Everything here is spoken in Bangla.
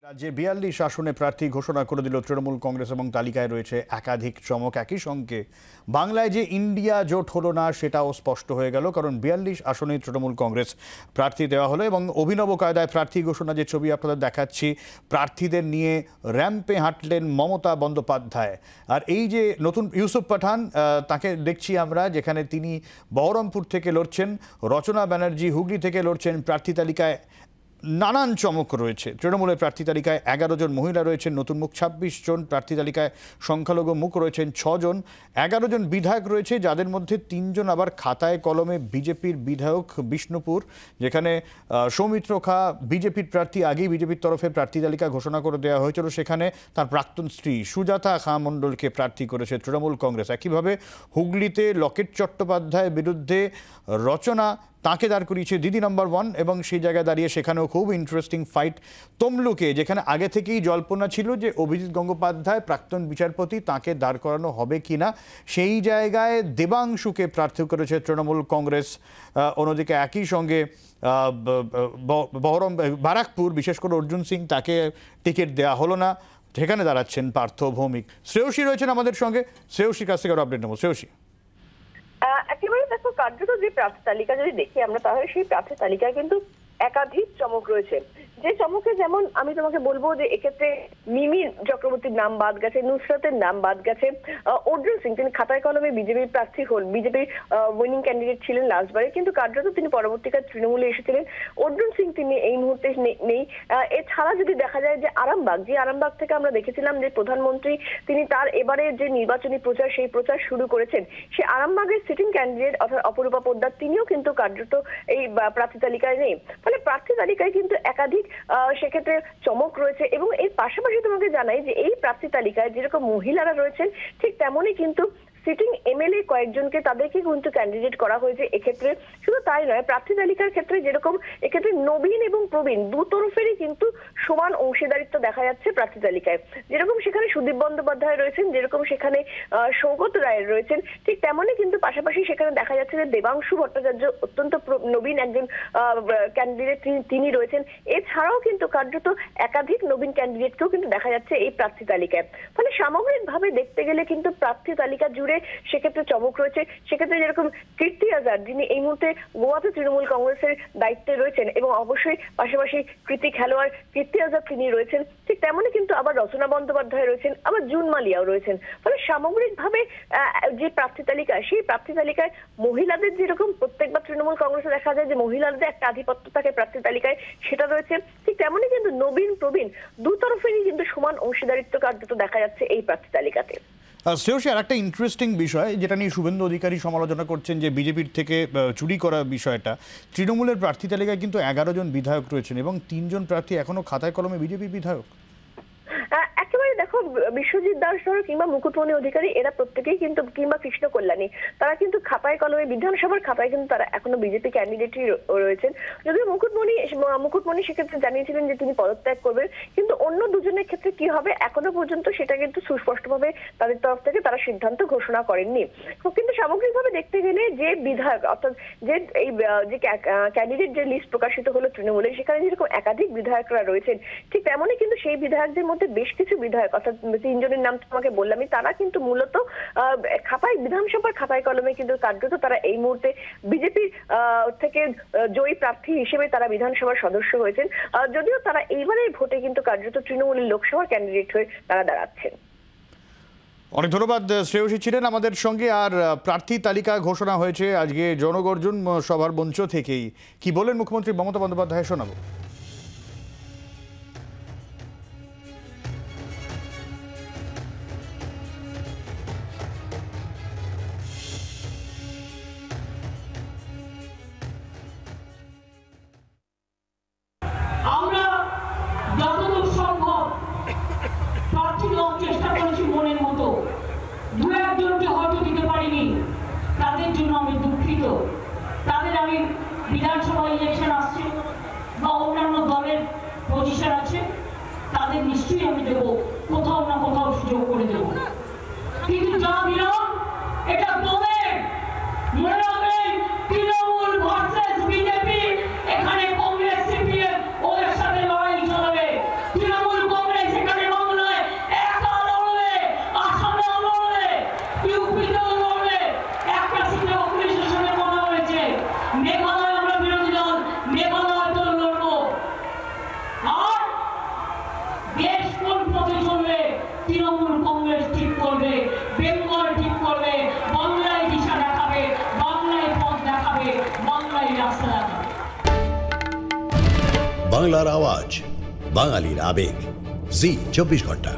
রাজ্যে ৪২ আসনে প্রার্থী ঘোষণা করে দিল তৃণমূল কংগ্রেস এবং তালিকায় রয়েছে একাধিক চমক। একই সঙ্গে বাংলায় যে ইন্ডিয়া জোট হলো না সেটাও স্পষ্ট হয়ে গেল, কারণ ৪২ আসনে তৃণমূল কংগ্রেস প্রার্থী দেওয়া হলো এবং অভিনব কায়দায় প্রার্থী ঘোষণা যে ছবি আপনাদের দেখাচ্ছি, প্রার্থীদের নিয়ে র্যাম্পে হাঁটলেন মমতা বন্দ্যোপাধ্যায়। আর এই যে নতুন ইউসুফ পাঠান, তাকে দেখছি আমরা, যেখানে তিনি বহরমপুর থেকে লড়ছেন, রচনা ব্যানার্জি হুগলি থেকে লড়ছেন। প্রার্থী তালিকায় নানান চমক রয়েছে। তৃণমূলের প্রার্থী তালিকায় ১১ জন মহিলা রয়েছেন, নতুন মুখ ২৬ জন। প্রার্থী তালিকায় সংখ্যালঘু মুখ রয়েছেন ৬ জন। ১১ জন বিধায়ক রয়েছে, যাদের মধ্যে ৩ জন আবার খাতায় কলমে বিজেপির বিধায়ক। বিষ্ণুপুর, যেখানে সৌমিত্র খা বিজেপির প্রার্থী, আগেই বিজেপির তরফে প্রার্থী তালিকা ঘোষণা করে দেওয়া হয়েছিল, সেখানে তার প্রাক্তন স্ত্রী সুজাতা খা মণ্ডলকে প্রার্থী করেছে তৃণমূল কংগ্রেস। একইভাবে হুগলিতে লকেট চট্টোপাধ্যায়ের বিরুদ্ধে রচনা, তাকে দাঁড় করিয়েছে দিদি নাম্বার 1, এবং সেই জায়গায় দাঁড়িয়ে সেখানেও খুব ইন্টারেস্টিং ফাইট তমলুকে, যেখানে আগে থেকেই জল্পনা ছিল যে অভিজিৎ গঙ্গোপাধ্যায় প্রাক্তন বিচারপতি, তাকে দাঁড় করানো হবে কিনা। সেই জায়গায় দেবাংশুকে প্রার্থী করেছে তৃণমূল কংগ্রেস। অন্যদিকে একই সঙ্গে বারাকপুর, বিশেষ করে অর্জুন সিং, তাকে টিকিট দেওয়া হলো না, সেখানে দাঁড়াচ্ছেন পার্থ ভৌমিক। শ্রেয়সী রয়েছেন আমাদের সঙ্গে, শ্রেয়সীর কাছ থেকে আপডেট নেব। শ্রেয়সী, একেবারে দেখো, কার্যত যে প্রার্থী তালিকা যদি দেখি আমরা, তাহলে সেই প্রার্থী তালিকায় কিন্তু একাধিক চমক রয়েছে। যে চমকে যেমন আমি তোমাকে বলবো যে এক্ষেত্রে মিমি চক্রবর্তীর নাম বাদ গেছে, নুসরাতের নাম বাদ গেছে। অর্জুন সিং, তিনি খাতায় কলমে বিজেপির প্রার্থী হল, বিজেপির উইনিং ক্যান্ডিডেট ছিলেন লাস্টবারে, কিন্তু কার্যত তিনি পরবর্তীকালে তৃণমূলে এসেছিলেন। অর্জুন সিং তিনি এই মুহূর্তে নেই। এছাড়া যদি দেখা যায় যে আরামবাগ, যে আরামবাগ থেকে আমরা দেখেছিলাম যে প্রধানমন্ত্রী তিনি তার এবারে যে নির্বাচনী প্রচার, সেই প্রচার শুরু করেছেন, সে আরামবাগের সিটিং ক্যান্ডিডেট অর্থাৎ অপরূপা পোদ্দার, তিনিও কিন্তু কার্যত এই প্রার্থী তালিকায় নেই। ফলে প্রার্থী তালিকায় কিন্তু একাধিক সেক্ষেত্রে চমক রয়েছে। এবং এর পাশাপাশি তোমাকে জানাই যে এই প্রার্থী তালিকায় যেরকম মহিলারা রয়েছেন, ঠিক তেমনই কিন্তু সিটিং এমএলএ কয়েকজনকে, তাদেরকে কিন্তু ক্যান্ডিডেট করা হয়েছে এক্ষেত্রে। শুধু তাই নয়, প্রার্থী তালিকার ক্ষেত্রে যেরকম এক্ষেত্রে নবীন এবং প্রবীণ দু তরফেরই কিন্তু সমান অংশীদারিত্ব দেখা যাচ্ছে প্রার্থী তালিকায়। যেরকম সেখানে সুদীপ বন্দ্যোপাধ্যায় রয়েছেন, যেরকম সেখানে সৌগত রায় রয়েছেন, ঠিক তেমনই কিন্তু পাশাপাশি সেখানে দেখা যাচ্ছে যে দেবাংশু ভট্টাচার্য অত্যন্ত নবীন একজন ক্যান্ডিডেট, তিনি রয়েছেন। এছাড়াও কিন্তু কার্যত একাধিক নবীন ক্যান্ডিডেটকেও কিন্তু দেখা যাচ্ছে এই প্রার্থী তালিকায়। ফলে সামগ্রিকভাবে দেখতে গেলে কিন্তু প্রার্থী তালিকা জুড়ে সেক্ষেত্রে চমক রয়েছে। সেক্ষেত্রে যেরকম কীর্তি আজাদ, যিনি এই মুহূর্তে গোয়াতে তৃণমূল কংগ্রেসের দায়িত্বে রয়েছেন, এবং অবশ্যই পাশাপাশি কৃতি খেলোয়াড় কীর্তি আজাদ তিনি রয়েছেন, ঠিক তেমনই কিন্তু আবার রচনা বন্দ্যোপাধ্যায় রয়েছেন, আবার জুন মালিয়াও রয়েছেন। ফলে সামগ্রিকভাবে যে প্রার্থী তালিকা, সেই প্রার্থী তালিকায় মহিলাদের যেরকম প্রত্যেকবার তৃণমূল কংগ্রেসে দেখা যায় যে মহিলাদের একটা আধিপত্য থাকে প্রার্থী তালিকায়, সেটা রয়েছে। ঠিক তেমনই কিন্তু নবীন প্রবীণ দু তরফেরই কিন্তু সমান অংশীদারিত্ব কার্যত দেখা যাচ্ছে এই প্রার্থী তালিকাতে। শ্রেয়সী, আর একটা ইন্টারেস্টিং বিষয় যেটা নিয়ে শুভেন্দু অধিকারী সমালোচনা করছেন, যে বিজেপির থেকে চুরি করা বিষয়টা, তৃণমূলের প্রার্থী তালিকায় কিন্তু ১১ জন বিধায়ক রয়েছেন এবং ৩ জন প্রার্থী এখনো খাতায় কলমে বিজেপির বিধায়ক। একেবারে দেখো, বিশ্বজিৎ দাস ধরো কিংবা মুকুটমণি অধিকারী, এরা প্রত্যেকেই কিন্তু, কিংবা কৃষ্ণ কল্যাণী, তারা কিন্তু খাতায় কলমে বিধানসভার খাতায় কিন্তু তারা এখনো বিজেপি ক্যান্ডিডেটই রয়েছেন। যদিও মুকুটমণি সেক্ষেত্রে জানিয়েছিলেন যে তিনি পদত্যাগ করবেন, কিন্তু অন্য দুজনের ক্ষেত্রে কি হবে এখনো পর্যন্ত সেটা কিন্তু সুস্পষ্টভাবে তাদের তরফ থেকে তারা সিদ্ধান্ত ঘোষণা করেননি। কিন্তু সামগ্রিকভাবে দেখতে গেলে যে বিধায়ক, অর্থাৎ যে এই যে ক্যান্ডিডেট যে লিস্ট প্রকাশিত হলো তৃণমূলের, সেখানে যেরকম একাধিক বিধায়করা রয়েছেন, ঠিক তেমনই কিন্তু সেই বিধায়কদের মধ্যে বেশ কিছু বিধায়ক, অর্থাৎ ৩ জনের নাম তোমাকে বললামই, তারা কিন্তু মূলত খাতায়, বিধানসভার খাতায় কলমে কিন্তু কার্যত তারা এই মুহূর্তে বিজেপির থেকে জয়ী প্রার্থী হিসেবে তারা বিধানসভার সদস্য হয়েছেন। যদিও তারা এইবারের ভোটে কিন্তু কার্যত তৃণমূলের লোকসভার ক্যান্ডিডেট হয়ে তারা দাঁড়াচ্ছেন। অনেক ধন্যবাদ। শ্রেয়সী ছিলেন আমাদের সঙ্গে। আর প্রার্থী তালিকা ঘোষণা হয়েছে আজকে জনগর্জন সভার মঞ্চ থেকেই। কি বলেন মুখ্যমন্ত্রী মমতা বন্দ্যোপাধ্যায়, শোনাবো। আমরা যতদূর সম্ভব প্রার্থী দেওয়ার চেষ্টা করেছি মনের মতো, দু একজনকে হয়তো দিতে পারিনি, তাদের জন্য আমি দুঃখিত। তাদের আমি বিধানসভা ইলেকশন আসছে বা অন্যান্য দলের পজিশন আছে, তাদের নিশ্চয়ই আমি দেবো, কোথাও না কোথাও সুযোগ করে দেবো। কিন্তু যা দিলাম এটা বলে মনে রাখবেন, তৃণমূল ভার্সেস বিজেপি, এখানে কংগ্রেস সিপিএম ওদের সাথে লড়াই চলবে। তৃণমূল তৃণমূল কংগ্রেস ঠিক করবে, বেঙ্গল ঠিক করবে, বাংলায় দিশা দেখাবে, বাংলায় পথ দেখাবে, বাংলায় রাস্তা দেখাবে। বাংলার আওয়াজ, বাঙালির আবেগ, জি 24 ঘন্টা।